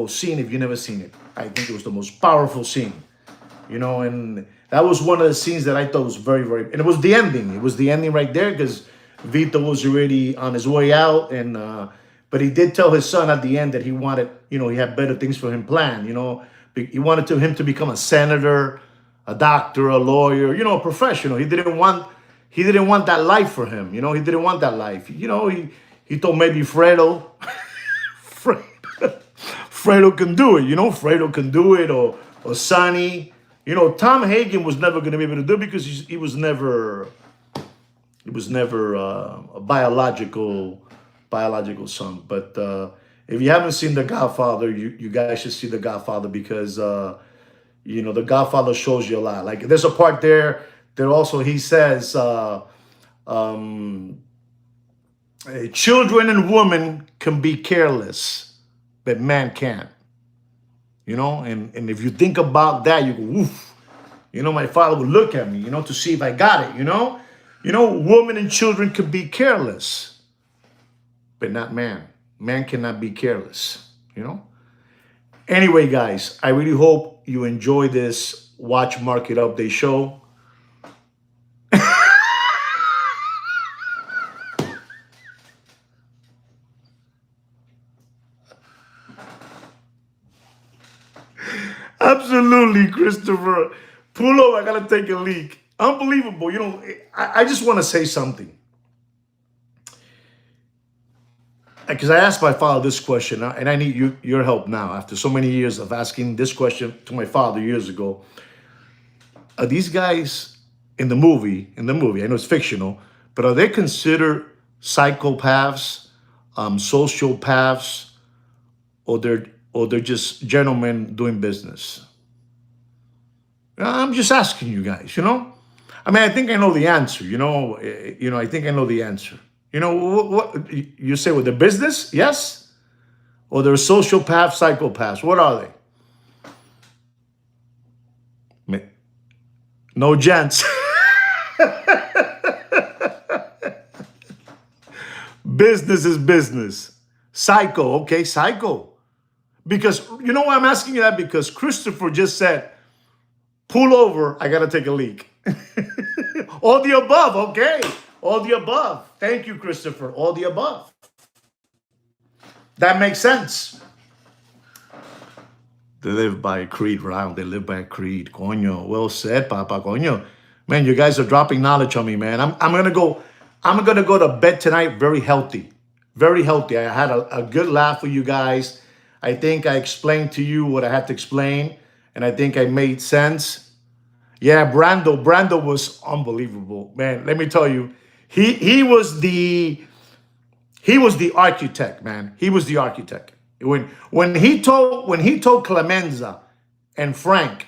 S1: scene if you've never seen it. I think it was the most powerful scene, and that was one of the scenes that I thought was very, very, and it was the ending. It was the ending right there because Vito was already on his way out, and But he did tell his son at the end that he wanted, he had better things for him planned. He wanted him to become a senator, a doctor, a lawyer, a professional. He didn't want that life for him. He didn't want that life. He thought maybe Fre- Fredo can do it. Fredo can do it, or Sonny. Tom Hagen was never going to be able to do it because he was never a biological son. But if you haven't seen The Godfather, you guys should see The Godfather because The Godfather shows you a lot. Like there's a part there that also he says children and women can be careless, but man can't. And if you think about that, you go, woof. My father would look at me, to see if I got it, women and children could be careless, but not man. Man cannot be careless, Anyway, guys, I really hope you enjoy this Watch Market Update show. Absolutely, Christopher. Pull over, I gotta take a leak. Unbelievable. I just want to say something. Because I asked my father this question, and I need your help now. After so many years of asking this question to my father years ago, are these guys in the movie, I know it's fictional, but are they considered psychopaths, sociopaths, or they're just gentlemen doing business? I'm just asking you guys, I think I know the answer, I think I know the answer. What you say with the business? Yes? Or they're sociopaths, psychopaths? What are they? No gents. Business is business. Psycho, okay, psycho. Because, why I'm asking you that? Because Christopher just said, pull over, I gotta take a leak. All the above, okay. All the above. Thank you, Christopher. All the above. That makes sense. They live by a creed, Raul. They live by a creed. Coño. Well said, Papa. Coño. Man, you guys are dropping knowledge on me, man. I'm gonna go to bed tonight very healthy. Very healthy. I had a good laugh with you guys. I think I explained to you what I had to explain, and I think I made sense. Yeah, Brando was unbelievable, man. Let me tell you, he was the architect, man. He was the architect. When he told Clemenza and Frank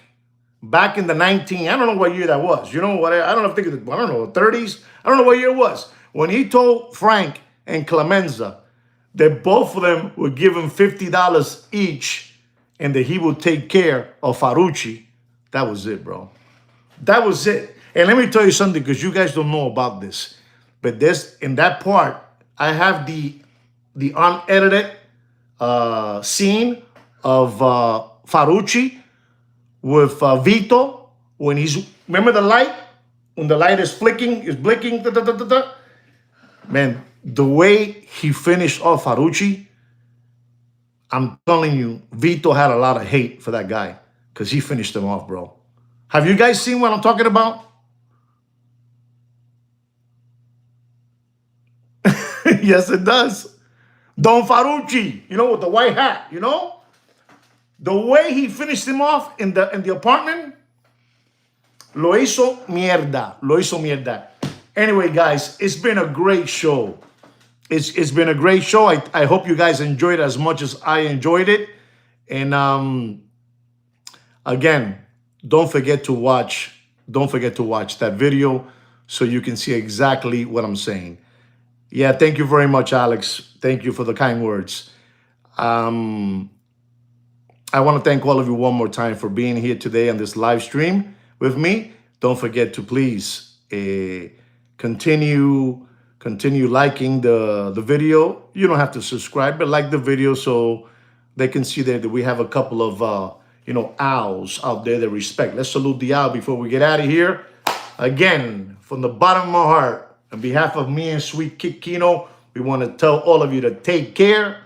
S1: back in the I don't know what year that was. I don't know, 30s. I don't know what year it was. When he told Frank and Clemenza that both of them would give him $50 each and that he would take care of Ferrucci, that was it, bro. That was it. And let me tell you something, because you guys don't know about this. But in that part, I have the unedited scene of Ferrucci with Vito when remember the light? When the light is flicking, is blinking, Man, the way he finished off Ferrucci, I'm telling you, Vito had a lot of hate for that guy because he finished him off, bro. Have you guys seen what I'm talking about? Yes, it does. Don Ferrucci, with the white hat, The way he finished him off in the apartment, lo hizo mierda. Anyway, guys, it's been a great show. It's been a great show. I hope you guys enjoyed it as much as I enjoyed it. And again, don't forget to watch that video so you can see exactly what I'm saying. Yeah, thank you very much, Alex. Thank you for the kind words. I want to thank all of you one more time for being here today on this live stream with me. Don't forget to please continue liking the video. You don't have to subscribe, but like the video so they can see that we have a couple of owls out there that respect. Let's salute the owl before we get out of here. Again, from the bottom of my heart, on behalf of me and Sweet Kikino, We want to tell all of you to take care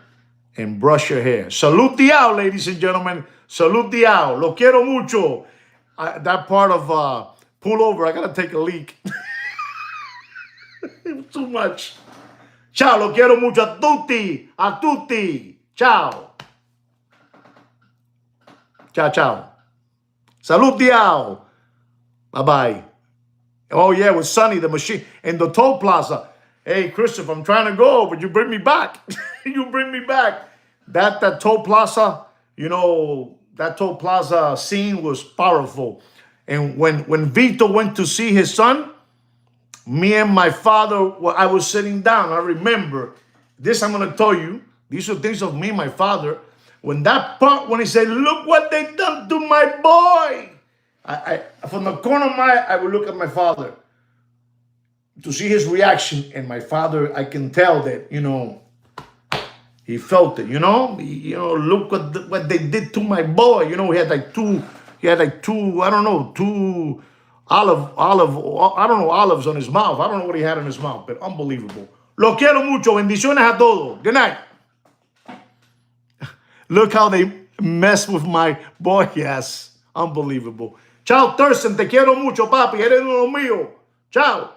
S1: and brush your hair. Salud diao, ladies and gentlemen. Salud diao. Lo quiero mucho. That part of pull over, I got to take a leak. Too much. Ciao, lo quiero mucho a tutti. A tutti. Ciao. Ciao, ciao. Salud diao. Bye-bye. Oh, yeah, it was Sunny, the machine, in the toll plaza. Hey, Christopher, I'm trying to go, but you bring me back. You bring me back. That toll plaza, you know, that toll plaza scene was powerful. And when Vito went to see his son, me and my father, I was sitting down. I remember this. I'm going to tell you. These are things of me and my father. When that part, when he said, look what they done to my boy. I from the corner of my eye, I would look at my father to see his reaction. And my father, I can tell that, you know, he felt it, you know. Look what they did to my boy. You know, he had like two, I don't know, two olives on his mouth. I don't know what he had in his mouth, but unbelievable. Lo quiero mucho. Bendiciones a todos. Good night. Look how they mess with my boy. Yes, unbelievable. Ciao, Thurston. Te quiero mucho, papi. Eres uno mío. Ciao.